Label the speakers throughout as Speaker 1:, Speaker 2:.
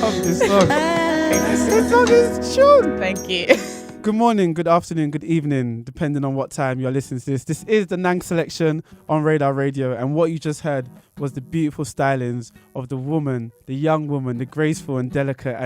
Speaker 1: love this song. This song is tune.
Speaker 2: Thank you.
Speaker 1: Good morning, good afternoon, good evening, depending on what time you're listening to this. This is the Nang Selection on Radar Radio, and what you just heard was the beautiful stylings of the woman, the young woman, the graceful and delicate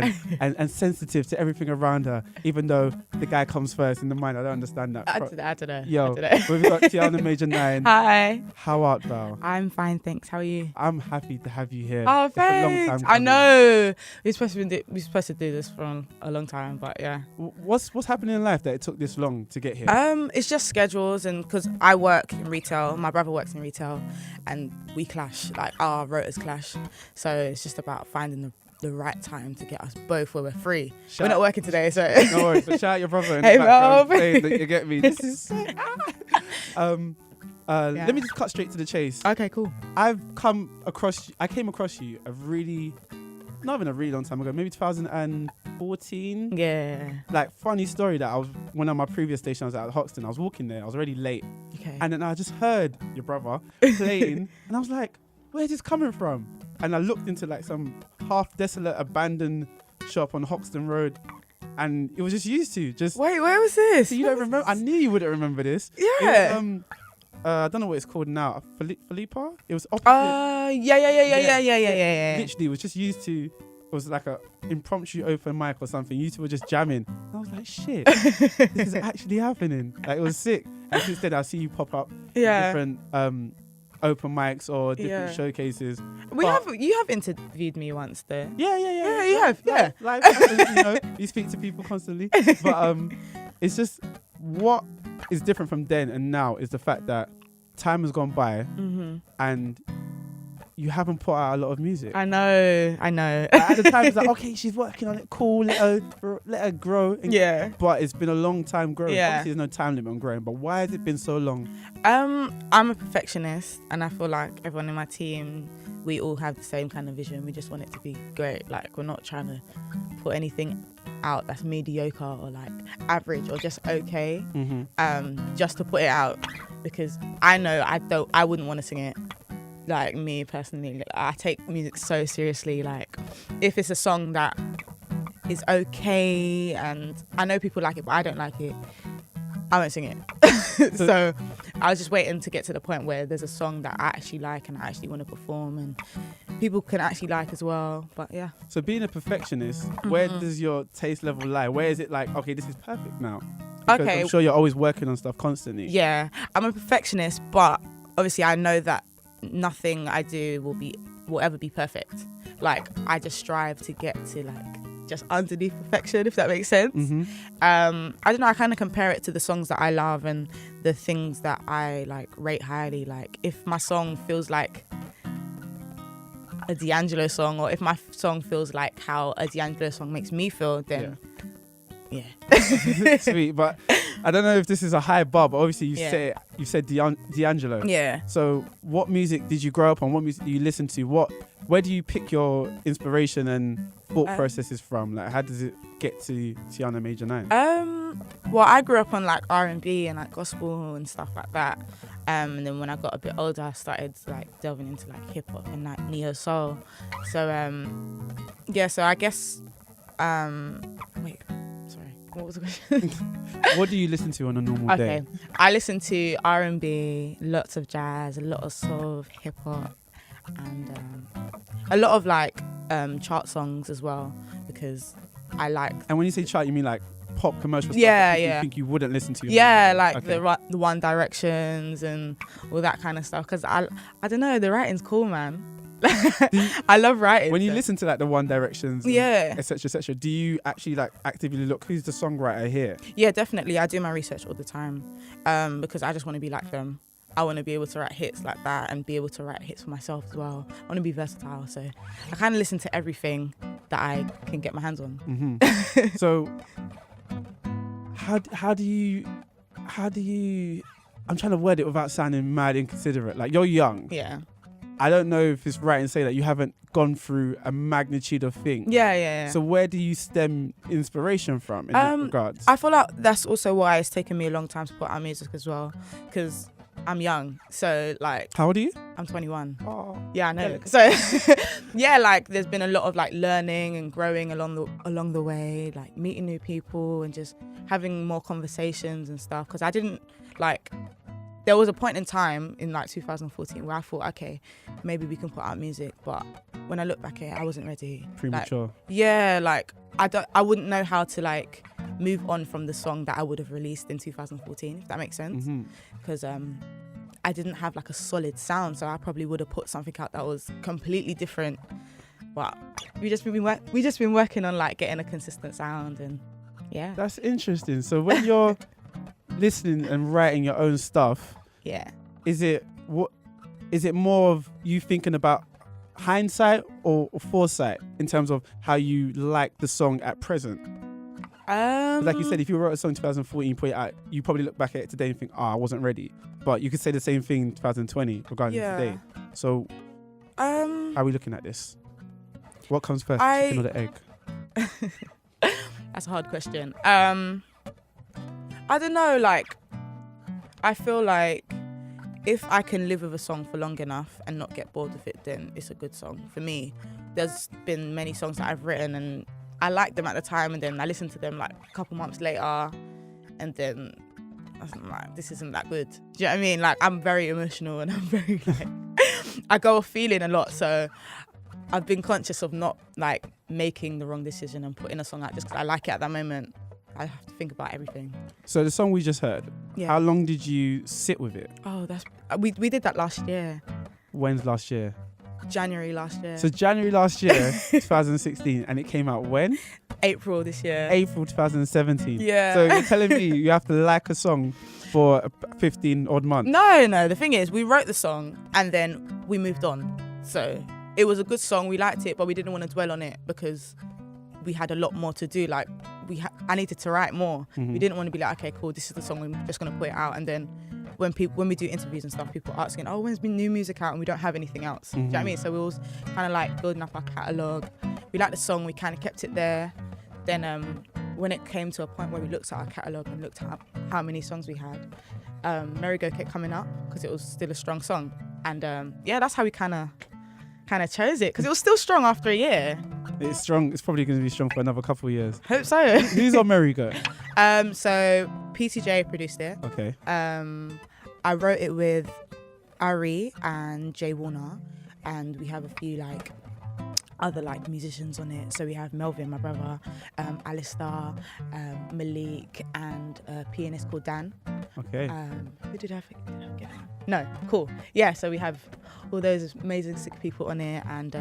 Speaker 1: and sensitive to everything around her, even though the guy comes first in the mind. I don't understand that.
Speaker 2: I don't know.
Speaker 1: Yo, we've got Tiana Major9.
Speaker 2: Hi.
Speaker 1: How art thou?
Speaker 2: I'm fine, thanks. How are you?
Speaker 1: I'm happy to have you here.
Speaker 2: Oh,
Speaker 1: It's a long
Speaker 2: thanks.
Speaker 1: time
Speaker 2: I
Speaker 1: coming.
Speaker 2: know. We're supposed to do this for a long time, but yeah.
Speaker 1: What's happening in life that it took this long to get here?
Speaker 2: It's just schedules, and because I work in retail, my brother works in retail, and we clash, like our rotas clash. So it's just about finding the right time to get us both where we're free. We're not working today, so
Speaker 1: No worries, but shout out your brother in
Speaker 2: Hey,
Speaker 1: the background
Speaker 2: Rob.
Speaker 1: saying that you get me. This is sick. Let me just cut straight to the chase.
Speaker 2: okay, cool.
Speaker 1: I came across you not even a really long time ago, maybe 2014.
Speaker 2: Yeah.
Speaker 1: Like, funny story that when on my previous station, I was at Hoxton, I was walking there, I was already late.
Speaker 2: Okay.
Speaker 1: And then I just heard your brother playing, and I was like, where's this coming from? And I looked into like some half desolate abandoned shop on Hoxton Road, and it was just used to just.
Speaker 2: Wait, where was this?
Speaker 1: So you don't remember? I knew you wouldn't remember this.
Speaker 2: Yeah.
Speaker 1: It was, I don't know what it's called now. Philippa? It was opposite.
Speaker 2: Yeah.
Speaker 1: Literally, it was just used to. It was like a impromptu open mic or something. You two were just jamming. And I was like, shit, this is actually happening. Like, it was sick. And since then, I see you pop up.
Speaker 2: Yeah.
Speaker 1: Different open mics or different
Speaker 2: Yeah.
Speaker 1: showcases.
Speaker 2: You have interviewed me once though.
Speaker 1: Yeah.
Speaker 2: Yeah, you have. Yeah.
Speaker 1: Like, you speak to people constantly. But it's just what is different from then and now is the fact that time has gone by and you haven't put out a lot of music.
Speaker 2: I know.
Speaker 1: At the time, it's like, okay, she's working on it, cool, let her grow.
Speaker 2: Yeah.
Speaker 1: But it's been a long time growing.
Speaker 2: Yeah.
Speaker 1: Obviously, there's no time limit on growing, but why has it been so long?
Speaker 2: I'm a perfectionist, and I feel like everyone in my team, we all have the same kind of vision. We just want it to be great. Like, we're not trying to put anything out that's mediocre or like average or just okay, just to put it out, because I know I wouldn't want to sing it. Like, me personally, I take music so seriously. Like, if it's a song that is okay and I know people like it but I don't like it, I won't sing it. So I was just waiting to get to the point where there's a song that I actually like and I actually want to perform and people can actually like as well. But yeah.
Speaker 1: So being a perfectionist, where does your taste level lie? Where is it like, okay, this is perfect now? Because
Speaker 2: Okay.
Speaker 1: I'm sure you're always working on stuff constantly.
Speaker 2: Yeah, I'm a perfectionist, but obviously I know that nothing I do will ever be perfect. Like, I just strive to get to like just underneath perfection, if that makes sense. I don't know, I kind of compare it to the songs that I love and the things that I like rate highly. Like, if my song feels like a D'Angelo song, or if my song feels like how a D'Angelo song makes me feel, then yeah.
Speaker 1: Sweet, but I don't know if this is a high bar, but obviously you said D'Angelo.
Speaker 2: Yeah.
Speaker 1: So what music did you grow up on? What music do you listen to? Where do you pick your inspiration and thought processes from? Like, how does it get to Tiana Major9?
Speaker 2: Well, I grew up on like R&B and like gospel and stuff like that. And then when I got a bit older, I started like delving into like hip hop and like neo soul. So so I guess wait, sorry, what was the question?
Speaker 1: What do you listen to on a normal day?
Speaker 2: Okay, I listen to R&B, lots of jazz, a lot of soul, hip hop, and a lot of like chart songs as well, because I like.
Speaker 1: And when you say chart, you mean like pop commercial stuff?
Speaker 2: Yeah,
Speaker 1: that
Speaker 2: yeah.
Speaker 1: You think you wouldn't listen to?
Speaker 2: Yeah, like
Speaker 1: Okay.
Speaker 2: the One Directions and all that kind of stuff. Because I don't know, the writing's cool, man. I love writing.
Speaker 1: When you listen to like the One Directions,
Speaker 2: Yeah.
Speaker 1: etc., do you actually like actively look who's the songwriter here?
Speaker 2: Yeah, definitely. I do my research all the time, because I just want to be like them. I want to be able to write hits like that and be able to write hits for myself as well. I want to be versatile, so I kind of listen to everything that I can get my hands on.
Speaker 1: So how do you I'm trying to word it without sounding mad inconsiderate. Like, you're young.
Speaker 2: Yeah.
Speaker 1: I don't know if it's right in saying that you haven't gone through a magnitude of things.
Speaker 2: Yeah.
Speaker 1: So where do you stem inspiration from in that regards?
Speaker 2: I feel like that's also why it's taken me a long time to put out music as well, because I'm young, so like
Speaker 1: How old are you?
Speaker 2: I'm 21.
Speaker 1: Oh,
Speaker 2: Yeah, I know.
Speaker 1: delicate.
Speaker 2: So yeah, like there's been a lot of like learning and growing along the way, like meeting new people and just having more conversations and stuff. Because I didn't like. There was a point in time in like 2014 where I thought, okay, maybe we can put out music, but when I look back at it, I wasn't ready.
Speaker 1: Premature.
Speaker 2: Like, yeah, like I wouldn't know how to like move on from the song that I would have released in 2014, if that makes sense. Because I didn't have like a solid sound, so I probably would have put something out that was completely different. But we just been working on like getting a consistent sound, and yeah.
Speaker 1: That's interesting. So when you're listening and writing your own stuff,
Speaker 2: Yeah.
Speaker 1: is it more of you thinking about hindsight or foresight in terms of how you like the song at present? Like you said, if you wrote a song in 2014, put it out, you probably look back at it today and think, I wasn't ready. But you could say the same thing in 2020 regarding today. So how are we looking at this? What comes first, chicken or the egg?
Speaker 2: That's a hard question. I don't know, like, I feel like if I can live with a song for long enough and not get bored of it, then it's a good song for me. There's been many songs that I've written and I liked them at the time, and then I listened to them like a couple months later, and then I'm like, this isn't that good. Do you know what I mean? Like, I'm very emotional and I'm very like, I go off feeling a lot, so I've been conscious of not like making the wrong decision and putting a song out just because I like it at that moment. I have to think about everything.
Speaker 1: So the song we just heard, how long did you sit with it?
Speaker 2: Oh, we did that last year.
Speaker 1: When's last year?
Speaker 2: January last year.
Speaker 1: So January last year, 2016, and it came out when?
Speaker 2: April this year.
Speaker 1: April 2017.
Speaker 2: Yeah.
Speaker 1: So you're telling me you have to like a song for 15 odd months?
Speaker 2: No. The thing is, we wrote the song and then we moved on. So it was a good song. We liked it, but we didn't want to dwell on it because we had a lot more to do. Like I needed to write more. We didn't want to be like, okay, cool, this is the song, we're just going to put it out. And then when we do interviews and stuff, people asking, oh, when's been new music out? And we don't have anything else. Do you know what I mean? So we was kind of like building up our catalogue. We liked the song, we kind of kept it there. Then when it came to a point where we looked at our catalogue and looked at how many songs we had, Merry Go kept coming up because it was still a strong song. And that's how we kind of chose it, because it was still strong after a year.
Speaker 1: It's strong. It's probably going to be strong for another couple of years.
Speaker 2: Hope so.
Speaker 1: Who's on Merry Go?
Speaker 2: So PTJ produced it.
Speaker 1: Okay.
Speaker 2: I wrote it with Ari and Jay Warner, and we have a few like other like musicians on it. So we have Melvin, my brother, Alistair, Malik, and a pianist called Dan.
Speaker 1: Okay.
Speaker 2: Who did I forget? No, cool. Yeah, so we have all those amazing sick people on it, and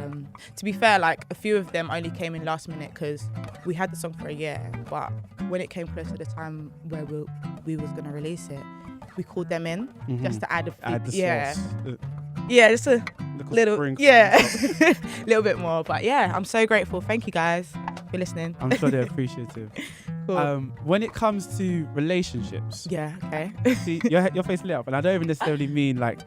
Speaker 2: to be fair, like a few of them only came in last minute because we had the song for a year, but when it came close to the time where we was gonna release it, we called them in just to add the
Speaker 1: sauce.
Speaker 2: Yeah, just a little
Speaker 1: sprinkle.
Speaker 2: a little bit more. But yeah, I'm so grateful. Thank you guys for listening.
Speaker 1: I'm sure they're appreciative.
Speaker 2: Cool.
Speaker 1: When it comes to relationships,
Speaker 2: Yeah, okay.
Speaker 1: see, your face lit up, and I don't even necessarily mean like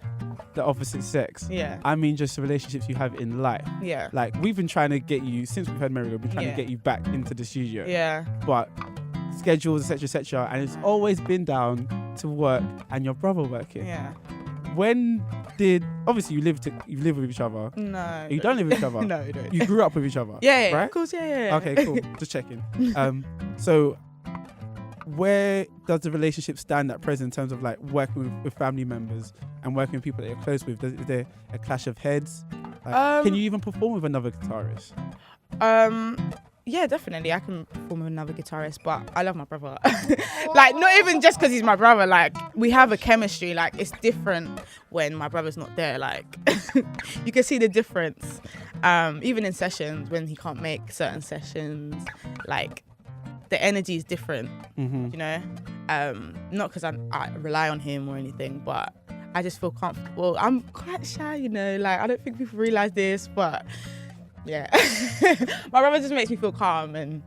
Speaker 1: the opposite sex.
Speaker 2: Yeah.
Speaker 1: I mean just the relationships you have in life.
Speaker 2: Yeah.
Speaker 1: Like, we've been trying to get you, since we've had Merry Go, we've been trying to get you back into the studio.
Speaker 2: Yeah.
Speaker 1: But schedules, etc., and it's always been down to work and your brother working.
Speaker 2: Yeah.
Speaker 1: When did, obviously you live with each other.
Speaker 2: No.
Speaker 1: You don't live with each other.
Speaker 2: No, you don't.
Speaker 1: You grew up with each other.
Speaker 2: Yeah,
Speaker 1: right?
Speaker 2: Of course, yeah.
Speaker 1: Okay, cool. Just checking. So where does the relationship stand at present in terms of like working with family members and working with people that you're close with? Is there a clash of heads? Like, can you even perform with another guitarist?
Speaker 2: Yeah, definitely. I can perform with another guitarist, but I love my brother. Like, not even just because he's my brother. Like, we have a chemistry. Like, it's different when my brother's not there. Like, you can see the difference. Even in sessions, when he can't make certain sessions, like, the energy is different, you know? Not because I rely on him or anything, but I just feel comfortable. I'm quite shy, you know? Like, I don't think people realize this, but... yeah. My brother just makes me feel calm and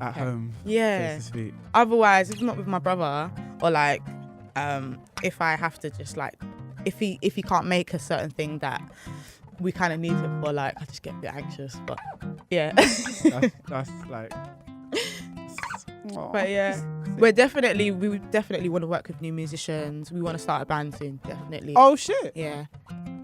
Speaker 1: at home.
Speaker 2: Yeah.
Speaker 1: Face to speak.
Speaker 2: Otherwise, if not with my brother, or like if I have to just like if he can't make a certain thing that we kind of need him for, like I just get a bit anxious. But yeah.
Speaker 1: that's like
Speaker 2: But yeah. we definitely want to work with new musicians. We want to start a band soon, definitely.
Speaker 1: Oh shit.
Speaker 2: Yeah.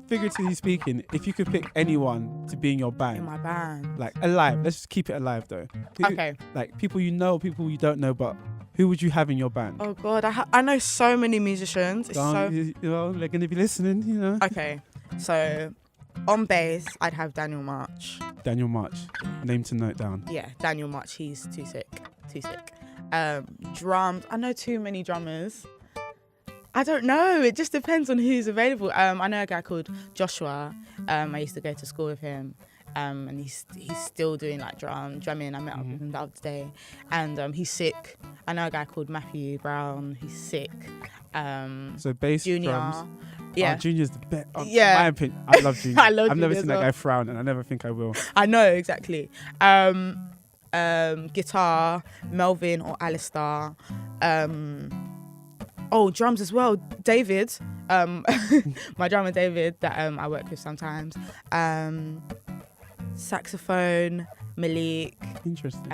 Speaker 1: Figuratively speaking, if you could pick anyone to be in your band,
Speaker 2: In my band.
Speaker 1: like alive, let's just keep it alive though.
Speaker 2: Okay.
Speaker 1: Like people you know, people you don't know, but who would you have in your band?
Speaker 2: Oh God, I know so many musicians. It's
Speaker 1: You know, they're gonna be listening. You know.
Speaker 2: Okay, so on bass, I'd have Daniel March.
Speaker 1: Daniel March, name to note down.
Speaker 2: Yeah, Daniel March. He's too sick. Drums. I know too many drummers. I don't know. It just depends on who's available. I know a guy called Joshua. I used to go to school with him. And he's still doing like drumming. I met up with him the other day, and he's sick. I know a guy called Matthew Brown. He's sick.
Speaker 1: So bass,
Speaker 2: Junior,
Speaker 1: drums.
Speaker 2: yeah,
Speaker 1: Junior's the best.
Speaker 2: Yeah.
Speaker 1: My opinion. I love Junior.
Speaker 2: I love
Speaker 1: I've never
Speaker 2: Junior
Speaker 1: seen
Speaker 2: as
Speaker 1: that
Speaker 2: well.
Speaker 1: guy frown, and I never think I will.
Speaker 2: I know exactly. Guitar, Melvin or Alistair. Drums as well. David, my drummer David that I work with sometimes. Saxophone, Malik.
Speaker 1: Interesting.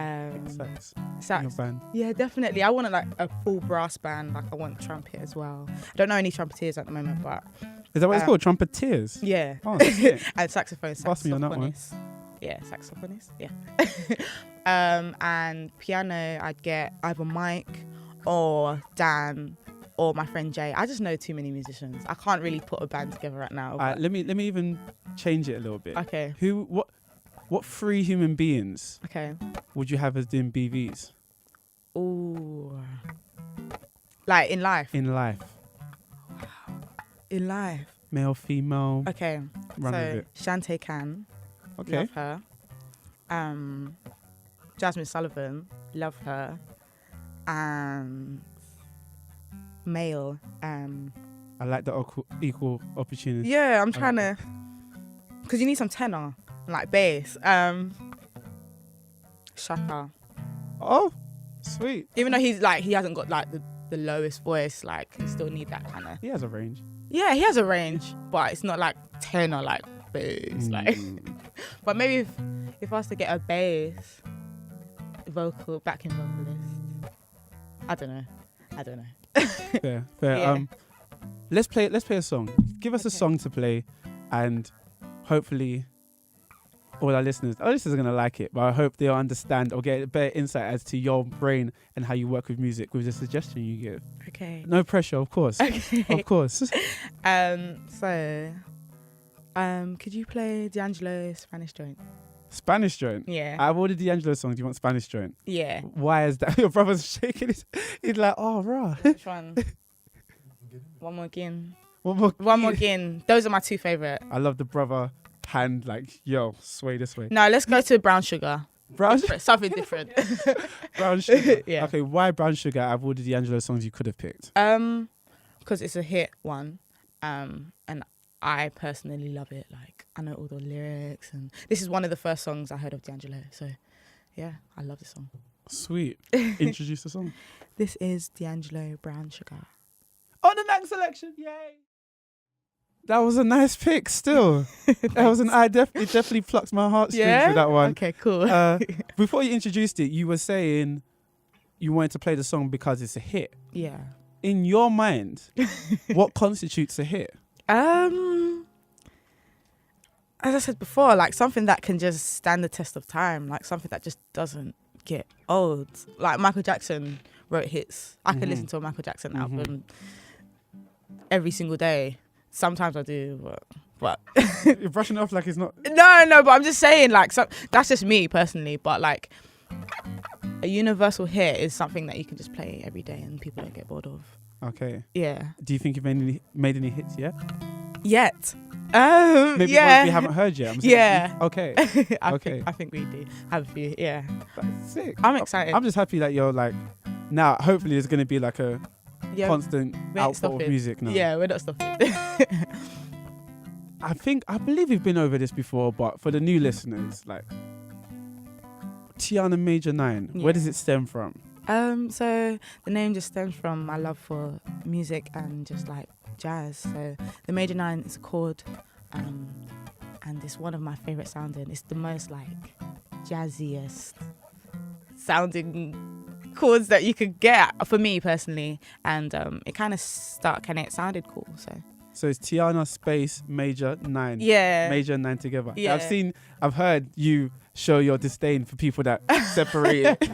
Speaker 1: Sax.
Speaker 2: Sax.
Speaker 1: Your band.
Speaker 2: Yeah, definitely. I want like a full brass band. Like I want trumpet as well. I don't know any trumpeters at the moment, but
Speaker 1: Is that what it's called? Trumpeteers.
Speaker 2: yeah.
Speaker 1: Oh, sick.
Speaker 2: And saxophone.
Speaker 1: Pass me on that one.
Speaker 2: Saxophonist. Yeah, saxophonist. Yeah. And piano, I'd get either Mike or Dan or my friend Jay. I just know too many musicians. I can't really put a band together right now.
Speaker 1: Let me even change it a little bit.
Speaker 2: Okay.
Speaker 1: What three human beings
Speaker 2: Okay.
Speaker 1: would you have as doing BVs
Speaker 2: Ooh. Like in life.
Speaker 1: in life?
Speaker 2: In life.
Speaker 1: Male, female.
Speaker 2: Okay.
Speaker 1: Run
Speaker 2: so
Speaker 1: with it.
Speaker 2: Shantae Khan.
Speaker 1: Okay.
Speaker 2: Love her. Jasmine Sullivan. Love her. And male.
Speaker 1: I like the equal opportunity.
Speaker 2: Yeah, I'm trying to, because you need some tenor, like bass. Shaka.
Speaker 1: Oh, sweet.
Speaker 2: Even though he hasn't got like the lowest voice, like you still need that kind of.
Speaker 1: He has a range.
Speaker 2: Yeah, he has a range, but it's not like tenor like bass. Like, but maybe if I was to get a bass vocal backing vocalist, I don't know.
Speaker 1: Fair.
Speaker 2: Yeah.
Speaker 1: Let's play a song. Give us a song to play, and hopefully all our listeners are going to like it, but I hope they'll understand or get a better insight as to your brain and how you work with music with the suggestion you give.
Speaker 2: Okay.
Speaker 1: No pressure, of course.
Speaker 2: Okay.
Speaker 1: Of course.
Speaker 2: Could you play D'Angelo's Spanish Joint?
Speaker 1: Spanish joint.
Speaker 2: Yeah.
Speaker 1: I've ordered D'Angelo song. Do you want Spanish joint?
Speaker 2: Yeah.
Speaker 1: Why is that? Your brother's shaking his. He's like, oh, rah.
Speaker 2: Which one? One more again.
Speaker 1: One more.
Speaker 2: One more again. Those are my two favourite.
Speaker 1: I love the brother hand, like, yo, sway this way.
Speaker 2: No, let's go to Brown Sugar.
Speaker 1: Brown
Speaker 2: Something different.
Speaker 1: Brown Sugar.
Speaker 2: Yeah.
Speaker 1: Okay, why Brown Sugar? I've ordered D'Angelo songs you could have picked.
Speaker 2: Because it's a hit one, and I personally love it. Like I know all the lyrics, and this is one of the first songs I heard of D'Angelo. So, yeah, I love this song.
Speaker 1: Sweet. Introduce the song.
Speaker 2: This is D'Angelo Brown Sugar.
Speaker 1: On the next selection, yay! That was a nice pick. Still, that was it definitely plucked my heartstrings with that one.
Speaker 2: Okay, cool.
Speaker 1: Before you introduced it, you were saying you wanted to play the song because it's a hit.
Speaker 2: Yeah.
Speaker 1: In your mind, what constitutes a hit?
Speaker 2: As I said before, like something that can just stand the test of time, like something that just doesn't get old. Like Michael Jackson wrote hits. I can listen to a Michael Jackson album every single day. Sometimes I do, but
Speaker 1: You're brushing it off like it's not.
Speaker 2: No, but I'm just saying, like, so that's just me personally. But like, a universal hit is something that you can just play every day and people don't get bored of.
Speaker 1: Okay.
Speaker 2: Yeah.
Speaker 1: Do you think you've made any hits yet?
Speaker 2: Yet.
Speaker 1: Maybe
Speaker 2: yeah.
Speaker 1: ones we haven't heard yet. I'm saying,
Speaker 2: Yeah.
Speaker 1: Okay.
Speaker 2: I think we do have a few. Yeah.
Speaker 1: That's sick.
Speaker 2: I'm excited.
Speaker 1: I'm just happy that you're like, now hopefully there's going to be like a constant
Speaker 2: we ain't
Speaker 1: output of
Speaker 2: stopping.
Speaker 1: music now.
Speaker 2: Yeah, we're not stopping.
Speaker 1: I believe we've been over this before, but for the new listeners, like Tiana Major9, where does it stem from?
Speaker 2: So the name just stems from my love for music and just like jazz. So the Major 9 is a chord, and it's one of my favorite sounding. It's the most like jazziest sounding chords that you could get for me personally, and it kind of stuck and it sounded cool.
Speaker 1: So it's Tiana space Major 9.
Speaker 2: Yeah.
Speaker 1: Major 9 together.
Speaker 2: Yeah.
Speaker 1: I've heard you show your disdain for people that separate it.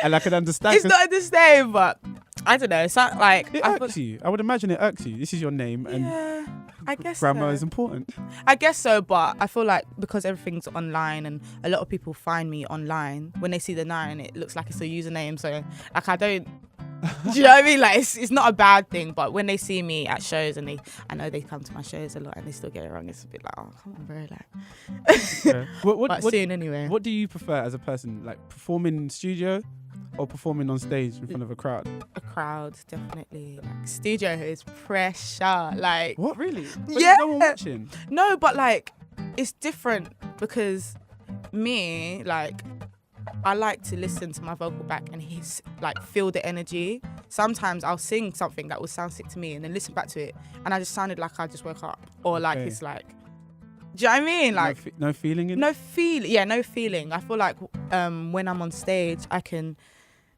Speaker 1: And I can understand.
Speaker 2: It's not the same, but I don't know. So, like,
Speaker 1: It irks you. I would imagine it irks you. This is your name, and
Speaker 2: yeah, I guess
Speaker 1: grammar
Speaker 2: so.
Speaker 1: is important.
Speaker 2: I guess so, but I feel like because everything's online and a lot of people find me online, when they see the 9, it looks like it's a username. So, like, I don't. Do you know what I mean? Like, it's not a bad thing, but when they see me at shows and I know they come to my shows a lot and they still get it wrong, it's a bit like, oh, come on, bro, like.
Speaker 1: Yeah.
Speaker 2: But soon anyway.
Speaker 1: What do you prefer as a person, like performing in studio or performing on stage in front of a crowd?
Speaker 2: A crowd, definitely. Like, studio is pressure. Like,
Speaker 1: What, really? But
Speaker 2: Yeah.
Speaker 1: there's no one watching.
Speaker 2: no, but like, it's different because me, like, I like to listen to my vocal back and feel the energy. Sometimes I'll sing something that will sound sick to me and then listen back to it and I just sounded like I just woke up, or like
Speaker 1: Okay.
Speaker 2: it's like, do you know what I mean? Like,
Speaker 1: No feeling in it?
Speaker 2: no feeling. I feel like when I'm on stage, I can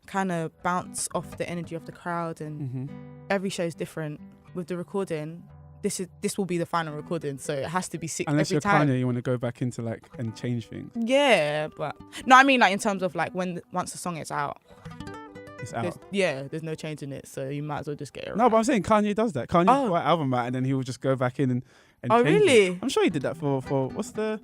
Speaker 2: kind of bounce off the energy of the crowd, and
Speaker 1: Mm-hmm.
Speaker 2: every show is different. With the recording, this will be the final recording, so it has to be sick
Speaker 1: Unless
Speaker 2: every
Speaker 1: you're
Speaker 2: time.
Speaker 1: Kanye, you want to go back into like and change things.
Speaker 2: Yeah, but no, I mean like in terms of like once the song is out,
Speaker 1: It's out.
Speaker 2: there's no changing it, so you might as well just get it.
Speaker 1: No, but I'm saying Kanye does that. Kanye
Speaker 2: Oh.
Speaker 1: will put an album out and then he will just go back in and
Speaker 2: Oh,
Speaker 1: change it.
Speaker 2: really?
Speaker 1: I'm sure he did that for what's the?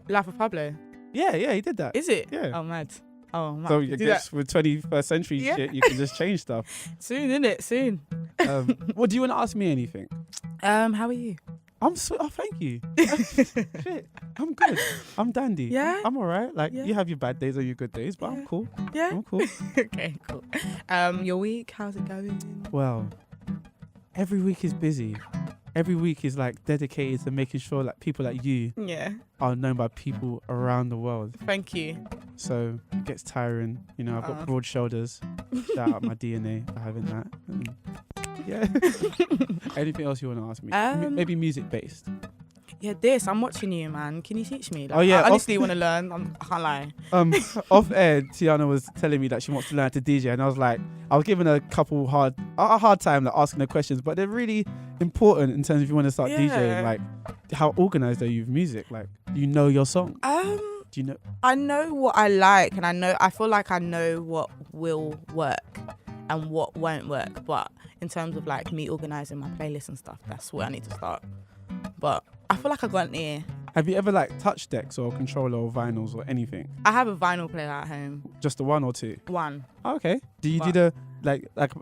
Speaker 2: Life of Pablo.
Speaker 1: Yeah, he did that.
Speaker 2: Is it?
Speaker 1: Yeah.
Speaker 2: Oh, mad. Oh, mad.
Speaker 1: So
Speaker 2: Do
Speaker 1: I
Speaker 2: that
Speaker 1: guess with 21st century
Speaker 2: Yeah.
Speaker 1: shit, you can just change stuff.
Speaker 2: soon, innit? Soon.
Speaker 1: Well, do you want to ask me anything?
Speaker 2: How are you?
Speaker 1: Oh, thank you. Shit, I'm good. I'm dandy.
Speaker 2: Yeah?
Speaker 1: I'm all right. Like,
Speaker 2: Yeah.
Speaker 1: you have your bad days or your good days, but
Speaker 2: Yeah.
Speaker 1: I'm cool.
Speaker 2: Yeah.
Speaker 1: I'm cool.
Speaker 2: Okay, cool. Your week, how's it going?
Speaker 1: Well, every week is busy. Every week is like dedicated to making sure like people like you
Speaker 2: Yeah.
Speaker 1: are known by people around the world.
Speaker 2: Thank you.
Speaker 1: So it gets tiring. You know, I've got
Speaker 2: Aw.
Speaker 1: broad shoulders. Shout out my DNA for having that. Yeah. Anything else you want to ask me? Maybe music based.
Speaker 2: Yeah, I'm watching you, man. Can you teach me? Like,
Speaker 1: Oh, yeah,
Speaker 2: I honestly want to learn. I can't lie.
Speaker 1: Off air, Tiana was telling me that she wants to learn to DJ, and I was like, I was giving her a hard time like asking her questions, but they're really important in terms of if you want to start
Speaker 2: Yeah.
Speaker 1: DJing. Like, how organized are you with music? Like, you know your song. Do you know?
Speaker 2: I know what I like, and I feel like I know what will work and what won't work. But in terms of like me organizing my playlist and stuff, that's where I need to start. But I feel like I got an ear.
Speaker 1: Have you ever like touched decks or controller or vinyls or anything?
Speaker 2: I have a vinyl player at home.
Speaker 1: Just the one or two?
Speaker 2: One.
Speaker 1: Oh, okay. Do you do
Speaker 2: But-
Speaker 1: the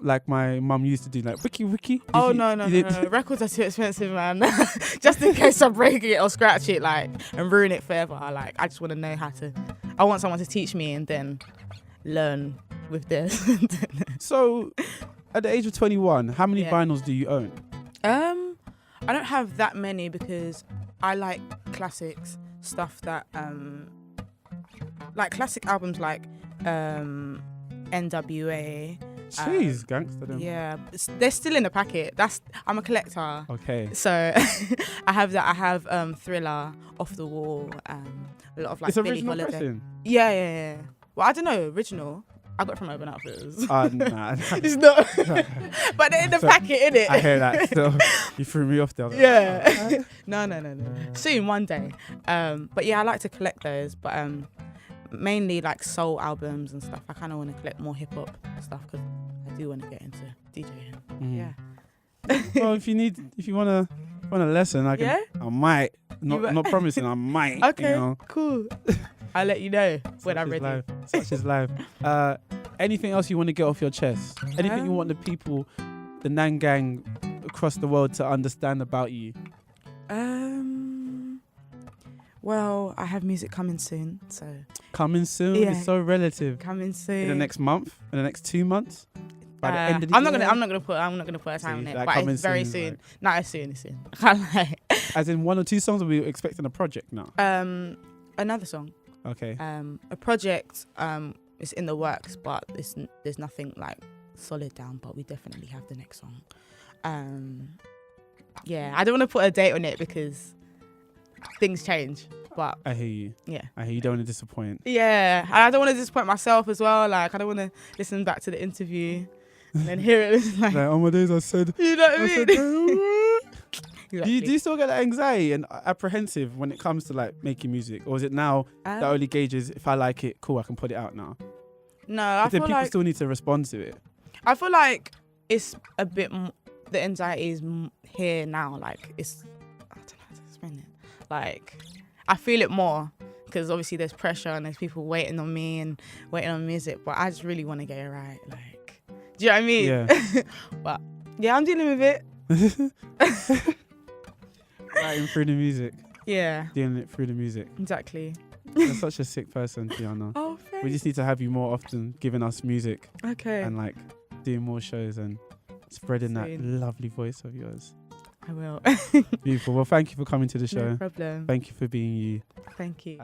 Speaker 1: like my mum used to do, like wiki?
Speaker 2: Oh,
Speaker 1: Did
Speaker 2: no.
Speaker 1: you did-
Speaker 2: Records are too expensive, man. Just in case I break it or scratch it, like, and ruin it forever. I just want to know how to. I want someone to teach me and then learn with this.
Speaker 1: So, at the age of 21, how many
Speaker 2: Yeah.
Speaker 1: vinyls do you own?
Speaker 2: I don't have that many because I like classics, stuff that like classic albums like NWA.
Speaker 1: Jeez, gangster them.
Speaker 2: Yeah, they're still in the packet. I'm a collector.
Speaker 1: Okay.
Speaker 2: So I have that. I have Thriller, Off the Wall, a lot of like
Speaker 1: It's
Speaker 2: Billie
Speaker 1: original
Speaker 2: Holiday.
Speaker 1: pressing.
Speaker 2: Yeah. Well, I don't know, original. I got it from Urban Outfitters.
Speaker 1: Nah.
Speaker 2: It's not, but they're in the packet, innit?
Speaker 1: I hear that still. You threw me off there. I was like,
Speaker 2: Yeah. No. Soon, one day. But yeah, I like to collect those. But mainly like soul albums and stuff. I kind of want to collect more hip hop stuff because I do want to get into DJing.
Speaker 1: Mm.
Speaker 2: Yeah.
Speaker 1: Well, if you want a lesson, I can.
Speaker 2: Yeah?
Speaker 1: I might.
Speaker 2: You
Speaker 1: Not promising. I might.
Speaker 2: Okay.
Speaker 1: You know.
Speaker 2: Cool. I'll let you know when I'm ready.
Speaker 1: Such is life. Anything else you want to get off your chest? Anything you want the people, the Nan gang across the world to understand about you?
Speaker 2: Well, I have music coming soon, so
Speaker 1: Coming soon.
Speaker 2: Yeah.
Speaker 1: It's so relative.
Speaker 2: coming soon.
Speaker 1: In the next month, in the next 2 months, by the end of the
Speaker 2: I'm
Speaker 1: year.
Speaker 2: not gonna put a time on it,
Speaker 1: like
Speaker 2: but
Speaker 1: coming
Speaker 2: it's very
Speaker 1: soon,
Speaker 2: soon. Not as soon. I can't lie.
Speaker 1: As in 1 or 2 songs, or we expecting a project now?
Speaker 2: Another song.
Speaker 1: Okay.
Speaker 2: A project is in the works, but there's nothing like solid down. But we definitely have the next song. Yeah, I don't want to put a date on it because things change. But
Speaker 1: I hear you.
Speaker 2: yeah.
Speaker 1: I hear you. Don't want to disappoint.
Speaker 2: Yeah, and I don't want to disappoint myself as well. Like, I don't want to listen back to the interview and then hear it. It's like,
Speaker 1: On my days I said,
Speaker 2: you know what I mean?
Speaker 1: Do
Speaker 2: Exactly.
Speaker 1: you still get that anxiety and apprehensive when it comes to like making music, or is it now that only gauges if I like it, cool, I can put it out now?
Speaker 2: No, I
Speaker 1: Then
Speaker 2: feel
Speaker 1: people
Speaker 2: like
Speaker 1: still need to respond to it.
Speaker 2: I feel like it's a bit. The anxiety is here now. Like, it's. I don't know how to explain it. Like, I feel it more because obviously there's pressure and there's people waiting on me and waiting on music. But I just really want to get it right. Like, do you know what I mean?
Speaker 1: Yeah.
Speaker 2: But yeah, I'm dealing with it.
Speaker 1: Writing through the music.
Speaker 2: Yeah.
Speaker 1: Dealing it through the music.
Speaker 2: Exactly.
Speaker 1: You're such a sick person, Tiana.
Speaker 2: Oh, thanks.
Speaker 1: We just need to have you more often giving us music
Speaker 2: Okay.
Speaker 1: and like doing more shows and spreading that
Speaker 2: Soon.
Speaker 1: lovely voice of yours.
Speaker 2: I will.
Speaker 1: Beautiful. Well, thank you for coming to the show.
Speaker 2: No problem.
Speaker 1: Thank you for being you.
Speaker 2: Thank you.